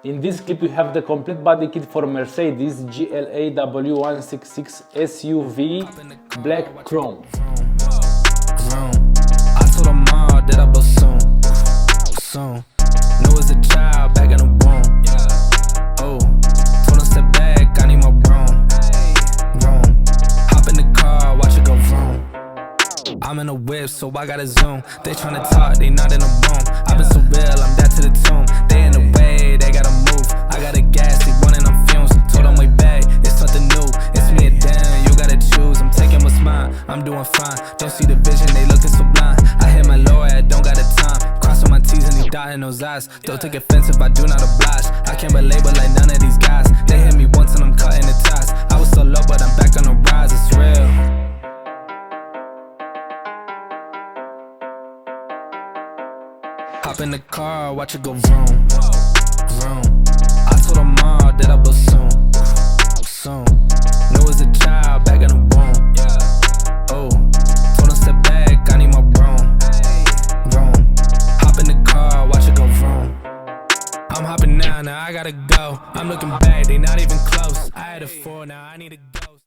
In this clip you have the complete body kit for Mercedes GLE W166 SUV Black Chrome. I told her mom that I was soon. Knew as a child back in the womb. Oh, told her step back, I need my room. Hop in the car, watch it go vroom. I'm in a whip, so I gotta zoom. They tryna talk, they not in the room. I've been so real, I'm dead to the tomb. They in the way, they gotta move. I got a gas, they running on fumes. Told them way back, it's something new. It's me and Dan, you gotta choose. I'm taking what's mine, I'm doing fine. Don't see the vision, they looking so blind. I hit my lawyer, don't got the time. Crossing my T's and he dotting those eyes. Don't take offense if I do not oblige. I can't belabor like none of these guys. They hit me once and I'm cutting the ties. I was so low, but I'm back on the rise, it's real. Hop in the car, watch it go vroom. I told her mom that I was soon. Knew as a child back in the womb. Oh, told her step back, I need my room. Hop in the car, watch it go vroom. I'm hopping now I gotta go. I'm looking back, they not even close. I had a 4, now I need to go.